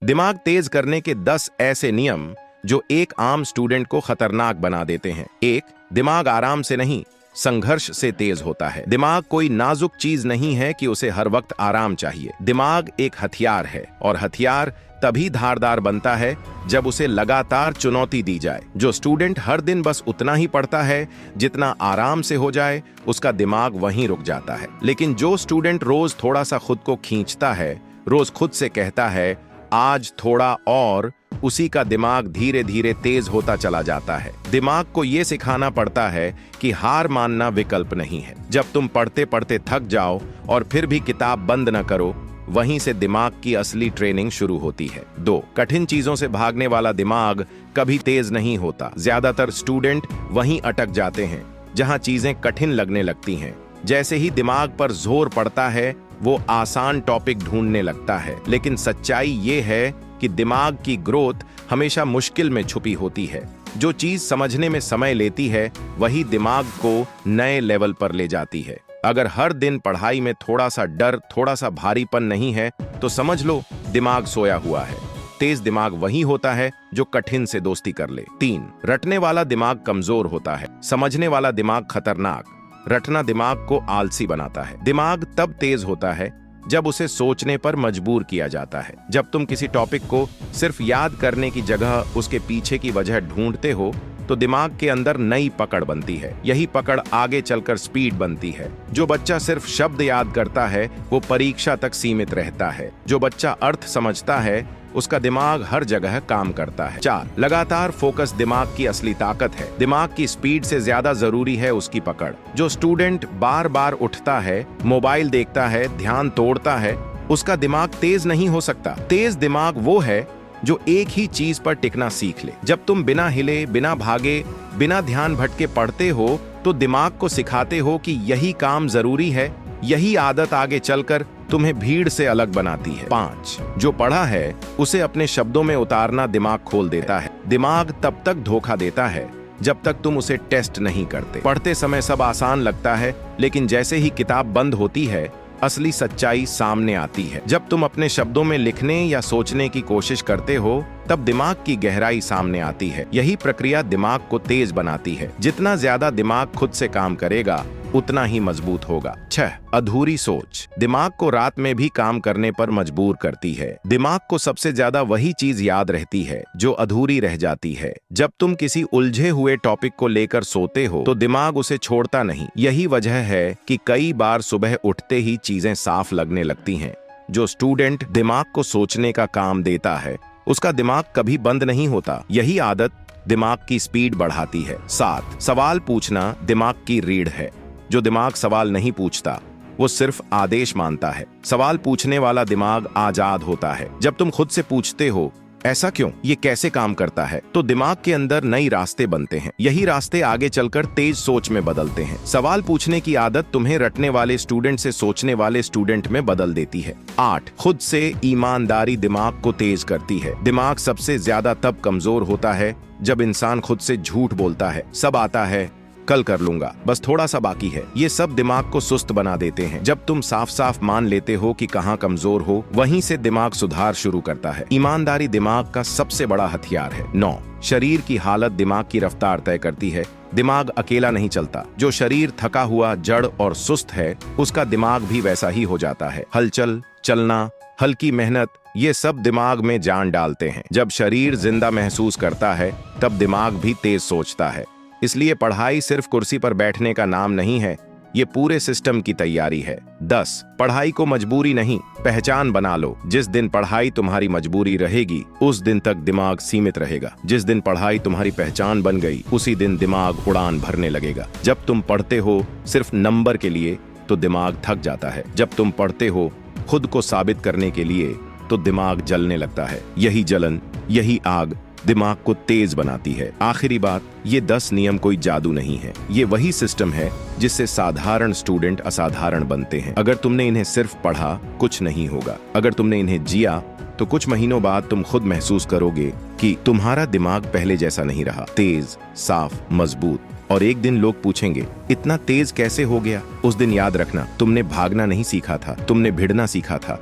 दिमाग तेज करने के 10 ऐसे नियम जो एक आम स्टूडेंट को खतरनाक बना देते हैं। 1. दिमाग आराम से नहीं, संघर्ष से तेज होता है। दिमाग कोई नाजुक चीज नहीं है कि उसे हर वक्त आराम चाहिए। दिमाग एक हथियार है और हथियार तभी धारदार बनता है जब उसे लगातार चुनौती दी जाए। जो स्टूडेंट हर दिन बस उतना ही पढ़ता है जितना आराम से हो जाए, उसका दिमाग वहीं रुक जाता है। लेकिन जो स्टूडेंट रोज थोड़ा सा खुद को खींचता है, रोज खुद से कहता है आज थोड़ा और, उसी का दिमाग धीरे धीरे तेज होता चला जाता है। दिमाग को यह सिखाना पड़ता है कि हार मानना विकल्प नहीं है। जब तुम पढ़ते पढ़ते थक जाओ और फिर भी किताब बंद न करो, वहीं से दिमाग की असली ट्रेनिंग शुरू होती है। 2. कठिन चीजों से भागने वाला दिमाग कभी तेज नहीं होता। ज्यादातर स्टूडेंट वहीं अटक जाते हैं जहां चीजें कठिन लगने लगती हैं। जैसे ही दिमाग पर जोर पड़ता है, वो आसान टॉपिक ढूंढने लगता है। लेकिन सच्चाई ये है कि दिमाग की ग्रोथ हमेशा मुश्किल में छुपी होती है। जो चीज समझने में समय लेती है, वही दिमाग को नए लेवल पर ले जाती है। अगर हर दिन पढ़ाई में थोड़ा सा डर, थोड़ा सा भारीपन नहीं है, तो समझ लो दिमाग सोया हुआ है। तेज दिमाग वही होता है जो कठिन से दोस्ती कर ले। 3. रटने वाला दिमाग कमजोर होता है, समझने वाला दिमाग खतरनाक। रटना दिमाग को आलसी बनाता है। दिमाग तब तेज होता है जब उसे सोचने पर मजबूर किया जाता है। जब तुम किसी टॉपिक को सिर्फ याद करने की जगह उसके पीछे की वजह ढूंढते हो, तो दिमाग के अंदर नई पकड़ बनती है। यही पकड़ आगे चलकर स्पीड बनती है। जो बच्चा सिर्फ शब्द याद करता है, वो परीक्षा तक सीमित रहता है। जो बच्चा अर्थ समझता है, उसका दिमाग हर जगह काम करता है। 4. लगातार फोकस दिमाग की असली ताकत है। दिमाग की स्पीड से ज्यादा जरूरी है उसकी पकड़। जो स्टूडेंट बार बार उठता है, मोबाइल देखता है, ध्यान तोड़ता है, उसका दिमाग तेज नहीं हो सकता। तेज दिमाग वो है जो एक ही चीज पर टिकना सीख ले। जब तुम बिना हिले, बिना भागे, बिना ध्यान भटके पढ़ते हो, तो दिमाग को सिखाते हो कि यही काम जरूरी है। यही आदत आगे चलकर तुम्हें भीड़ से अलग बनाती है। 5. जो पढ़ा है उसे अपने शब्दों में उतारना दिमाग खोल देता है। दिमाग तब तक धोखा देता है जब तक तुम उसे टेस्ट नहीं करते। पढ़ते समय सब आसान लगता है, लेकिन जैसे ही किताब बंद होती है, असली सच्चाई सामने आती है। जब तुम अपने शब्दों में लिखने या सोचने की कोशिश करते हो, तब दिमाग की गहराई सामने आती है। यही प्रक्रिया दिमाग को तेज बनाती है। जितना ज्यादा दिमाग खुद से काम करेगा, उतना ही मजबूत होगा। 6. अधूरी सोच दिमाग को रात में भी काम करने पर मजबूर करती है। दिमाग को सबसे ज्यादा वही चीज याद रहती है जो अधूरी रह जाती है। जब तुम किसी उलझे हुए टॉपिक को लेकर सोते हो, तो दिमाग उसे छोड़ता नहीं। यही वजह है कि कई बार सुबह उठते ही चीजें साफ लगने लगती हैं। जो स्टूडेंट दिमाग को सोचने का काम देता है, उसका दिमाग कभी बंद नहीं होता। यही आदत दिमाग की स्पीड बढ़ाती है। 7. सवाल पूछना दिमाग की रीढ़ है। जो दिमाग सवाल नहीं पूछता, वो सिर्फ आदेश मानता है। सवाल पूछने वाला दिमाग आजाद होता है। जब तुम खुद से पूछते हो ऐसा क्यों, ये कैसे काम करता है, तो दिमाग के अंदर नई रास्ते बनते हैं। यही रास्ते आगे चलकर तेज सोच में बदलते हैं। सवाल पूछने की आदत तुम्हें रटने वाले स्टूडेंट से सोचने वाले स्टूडेंट में बदल देती है। 8. खुद से ईमानदारी दिमाग को तेज करती है। दिमाग सबसे ज्यादा तब कमजोर होता है जब इंसान खुद से झूठ बोलता है। सब आता है, कल कर लूंगा, बस थोड़ा सा बाकी है। ये सब दिमाग को सुस्त बना देते हैं। जब तुम साफ साफ मान लेते हो कि कहाँ कमजोर हो, वहीं से दिमाग सुधार शुरू करता है। ईमानदारी दिमाग का सबसे बड़ा हथियार है। 9. शरीर की हालत दिमाग की रफ्तार तय करती है। दिमाग अकेला नहीं चलता। जो शरीर थका हुआ, जड़ और सुस्त है, उसका दिमाग भी वैसा ही हो जाता है। हलचल, चलना, हल्की मेहनत, ये सब दिमाग में जान डालते हैं। जब शरीर जिंदा महसूस करता है, तब दिमाग भी तेज सोचता है। इसलिए पढ़ाई सिर्फ कुर्सी पर बैठने का नाम नहीं है, ये पूरे सिस्टम की तैयारी है। 10. पढ़ाई को मजबूरी नहीं, पहचान बना लो। जिस दिन पढ़ाई तुम्हारी मजबूरी रहेगी, उस दिन तक दिमाग सीमित रहेगा। जिस दिन पढ़ाई तुम्हारी पहचान बन गई, उसी दिन दिमाग उड़ान भरने लगेगा। जब तुम पढ़ते हो सिर्फ नंबर के लिए, तो दिमाग थक जाता है। जब तुम पढ़ते हो खुद को साबित करने के लिए, तो दिमाग जलने लगता है। यही जलन, यही आग दिमाग को तेज बनाती है। आखिरी बात, ये 10 नियम कोई जादू नहीं है। ये वही सिस्टम है जिससे साधारण स्टूडेंट असाधारण बनते हैं। अगर तुमने इन्हें सिर्फ पढ़ा, कुछ नहीं होगा। अगर तुमने इन्हें जिया, तो कुछ महीनों बाद तुम खुद महसूस करोगे कि तुम्हारा दिमाग पहले जैसा नहीं रहा, तेज, साफ, मजबूत। और एक दिन लोग पूछेंगे, इतना तेज कैसे हो गया? उस दिन याद रखना, तुमने भागना नहीं सीखा था, तुमने भिड़ना सीखा था।